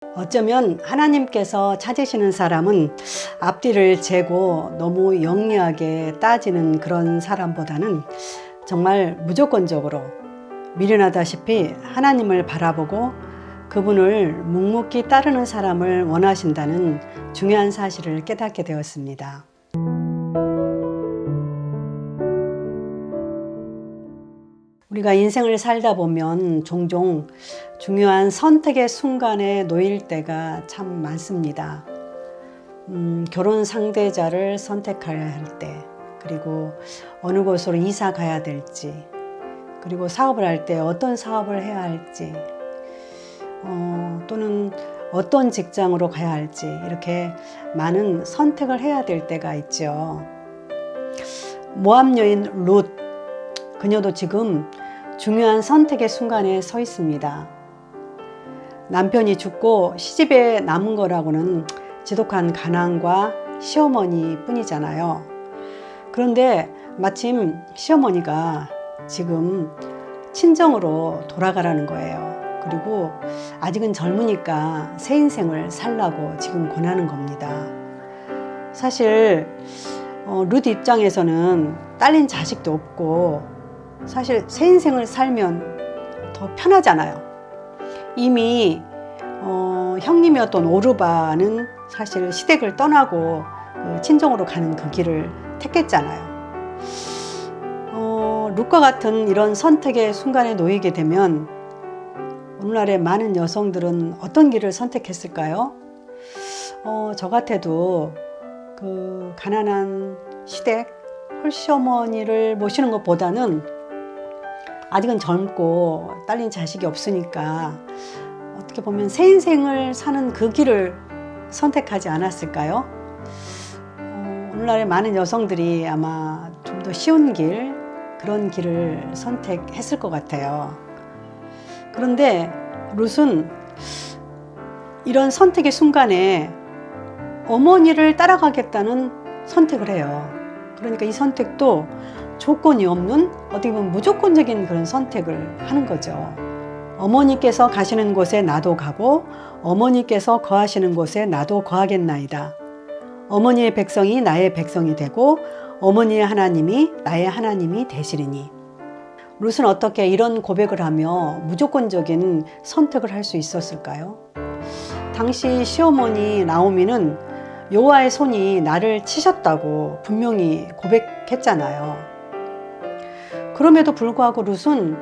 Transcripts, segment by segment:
어쩌면 하나님께서 찾으시는 사람은 앞뒤를 재고 너무 영리하게 따지는 그런 사람보다는 정말 무조건적으로 미련하다시피 하나님을 바라보고 그분을 묵묵히 따르는 사람을 원하신다는 중요한 사실을 깨닫게 되었습니다. 우리가 인생을 살다 보면 종종 중요한 선택의 순간에 놓일 때가 참 많습니다. 결혼 상대자를 선택해야 할 때, 그리고 어느 곳으로 이사 가야 될지, 그리고 사업을 할 때 어떤 사업을 해야 할지, 또는 어떤 직장으로 가야 할지, 이렇게 많은 선택을 해야 될 때가 있죠. 모압 여인 룻, 그녀도 지금 중요한 선택의 순간에 서 있습니다. 남편이 죽고 시집에 남은 거라고는 지독한 가난과 시어머니 뿐이잖아요. 그런데 마침 시어머니가 지금 친정으로 돌아가라는 거예요. 그리고 아직은 젊으니까 새 인생을 살라고 지금 권하는 겁니다. 사실 룻 입장에서는 딸린 자식도 없고 사실 새 인생을 살면 더 편하잖아요. 이미 형님이었던 오르바는 사실 시댁을 떠나고 친정으로 가는 그 길을 택했잖아요. 룻과 같은 이런 선택의 순간에 놓이게 되면 오늘날의 많은 여성들은 어떤 길을 선택했을까요? 저 같아도 그 가난한 시댁 홀시어머니를 모시는 것보다는 아직은 젊고 딸린 자식이 없으니까 어떻게 보면 새 인생을 사는 그 길을 선택하지 않았을까요? 오늘날의 많은 여성들이 아마 좀 더 쉬운 길, 그런 길을 선택했을 것 같아요. 그런데 룻은 이런 선택의 순간에 어머니를 따라가겠다는 선택을 해요. 그러니까 이 선택도 조건이 없는 어떻게 보면 무조건적인 그런 선택을 하는 거죠. 어머니께서 가시는 곳에 나도 가고 어머니께서 거하시는 곳에 나도 거하겠나이다. 어머니의 백성이 나의 백성이 되고 어머니의 하나님이 나의 하나님이 되시리니. 룻은 어떻게 이런 고백을 하며 무조건적인 선택을 할 수 있었을까요? 당시 시어머니 나오미는 여호와의 손이 나를 치셨다고 분명히 고백했잖아요. 그럼에도 불구하고 룻은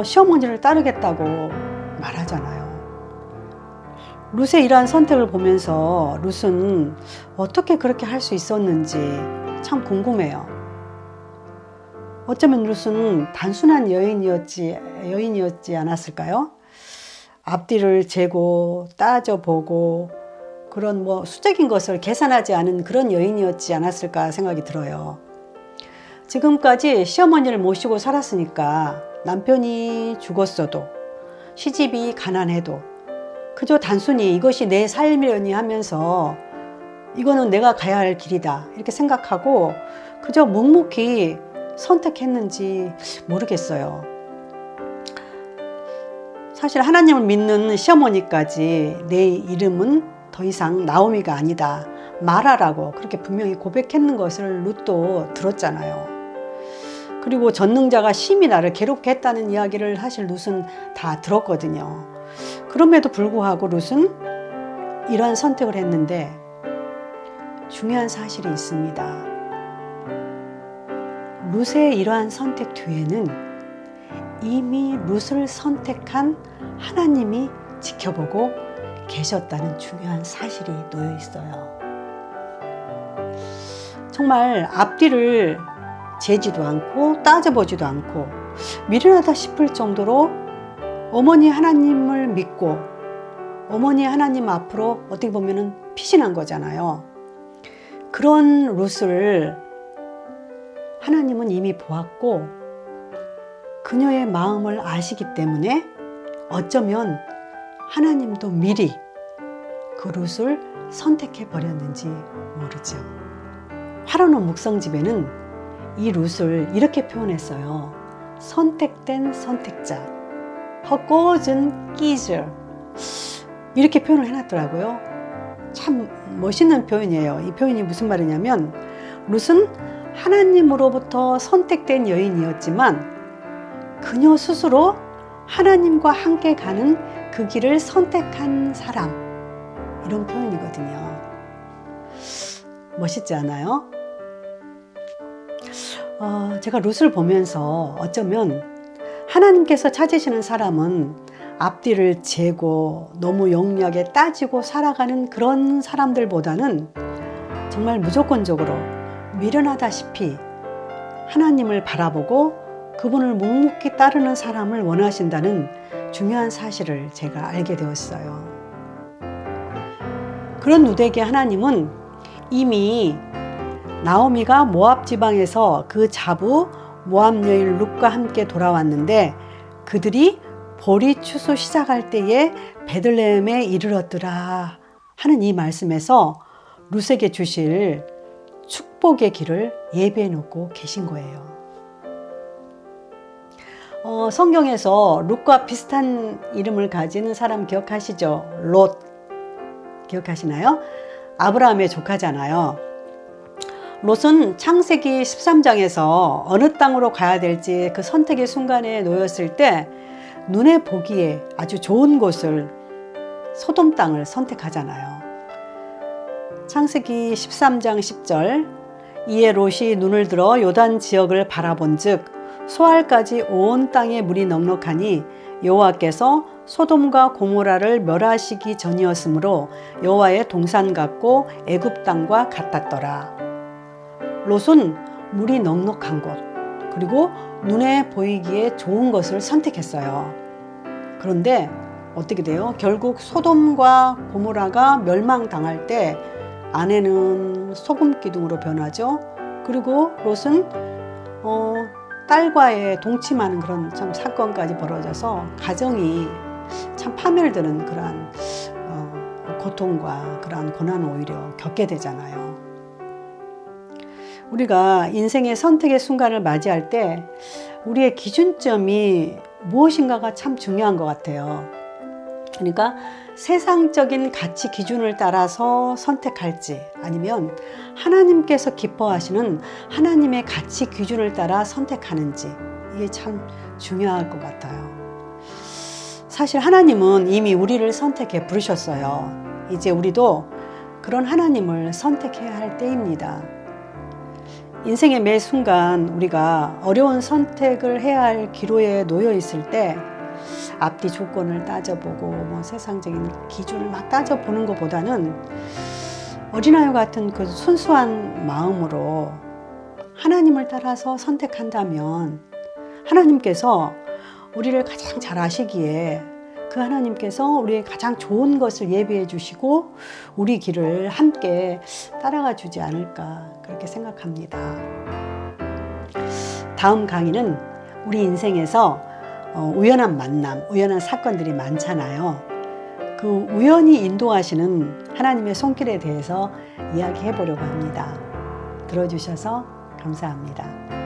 시어머니를 따르겠다고 말하잖아요. 룻의 이러한 선택을 보면서 룻은 어떻게 그렇게 할 수 있었는지 참 궁금해요. 어쩌면 룻은 단순한 여인이었지 않았을까요? 앞뒤를 재고 따져보고 그런 수적인 것을 계산하지 않은 그런 여인이었지 않았을까 생각이 들어요. 지금까지 시어머니를 모시고 살았으니까 남편이 죽었어도 시집이 가난해도 그저 단순히 이것이 내 삶이려니 하면서 이거는 내가 가야 할 길이다 이렇게 생각하고 그저 묵묵히 선택했는지 모르겠어요. 사실 하나님을 믿는 시어머니까지 내 이름은 더 이상 나오미가 아니다 마라라고 그렇게 분명히 고백했는 것을 룻도 들었잖아요. 그리고 전능자가 심히 나를 괴롭게 했다는 이야기를 사실 룻은 다 들었거든요. 그럼에도 불구하고 룻은 이러한 선택을 했는데 중요한 사실이 있습니다. 룻의 이러한 선택 뒤에는 이미 룻을 선택한 하나님이 지켜보고 계셨다는 중요한 사실이 놓여 있어요. 정말 앞뒤를 재지도 않고 따져보지도 않고 미련하다 싶을 정도로 어머니 하나님을 믿고 어머니 하나님 앞으로 어떻게 보면은 피신한 거잖아요. 그런 룻을 하나님은 이미 보았고 그녀의 마음을 아시기 때문에 어쩌면 하나님도 미리 그 룻을 선택해 버렸는지 모르죠. 화로노 묵성집에는 이 룻을 이렇게 표현했어요. 선택된 선택자, 허꼬은 끼즈. 이렇게 표현을 해놨더라고요. 참 멋있는 표현이에요. 이 표현이 무슨 말이냐면 룻은 하나님으로부터 선택된 여인이었지만 그녀 스스로 하나님과 함께 가는 그 길을 선택한 사람, 이런 표현이거든요. 멋있지 않아요? 제가 룻을 보면서 어쩌면 하나님께서 찾으시는 사람은 앞뒤를 재고 너무 영리하게 따지고 살아가는 그런 사람들보다는 정말 무조건적으로 미련하다시피 하나님을 바라보고 그분을 묵묵히 따르는 사람을 원하신다는 중요한 사실을 제가 알게 되었어요. 그런 룻에게 하나님은 이미 나오미가 모압 지방에서 그 자부 모압 여인 룻과 함께 돌아왔는데 그들이 보리 추수 시작할 때에 베들레헴에 이르렀더라 하는 이 말씀에서 룻에게 주실 축복의 길을 예비해 놓고 계신 거예요. 성경에서 룻과 비슷한 이름을 가진 사람 기억하시죠? 롯 기억하시나요? 아브라함의 조카잖아요. 롯은 창세기 13장에서 어느 땅으로 가야 될지 그 선택의 순간에 놓였을 때 눈에 보기에 아주 좋은 곳을 소돔 땅을 선택하잖아요. 창세기 13장 10절 이에 롯이 눈을 들어 요단 지역을 바라본즉 소알까지 온 땅에 물이 넉넉하니 여호와께서 소돔과 고모라를 멸하시기 전이었으므로 여호와의 동산 같고 애굽 땅과 같았더라. 롯은 물이 넉넉한 곳 그리고 눈에 보이기에 좋은 것을 선택했어요. 그런데 어떻게 돼요? 결국 소돔과 고모라가 멸망당할 때 아내는 소금 기둥으로 변하죠. 그리고 롯은 딸과의 동침하는 그런 참 사건까지 벌어져서 가정이 참 파멸되는 그러한 고통과 그러한 고난을 오히려 겪게 되잖아요. 우리가 인생의 선택의 순간을 맞이할 때 우리의 기준점이 무엇인가가 참 중요한 것 같아요. 그러니까 세상적인 가치 기준을 따라서 선택할지 아니면 하나님께서 기뻐하시는 하나님의 가치 기준을 따라 선택하는지 이게 참 중요할 것 같아요. 사실 하나님은 이미 우리를 선택해 부르셨어요. 이제 우리도 그런 하나님을 선택해야 할 때입니다. 인생의 매 순간 우리가 어려운 선택을 해야 할 기로에 놓여 있을 때 앞뒤 조건을 따져보고 세상적인 기준을 막 따져보는 것보다는 어린아이 같은 그 순수한 마음으로 하나님을 따라서 선택한다면 하나님께서 우리를 가장 잘 아시기에 그 하나님께서 우리의 가장 좋은 것을 예비해 주시고 우리 길을 함께 따라가 주지 않을까 그렇게 생각합니다. 다음 강의는 우리 인생에서 우연한 만남, 우연한 사건들이 많잖아요. 그 우연히 인도하시는 하나님의 손길에 대해서 이야기해 보려고 합니다. 들어주셔서 감사합니다.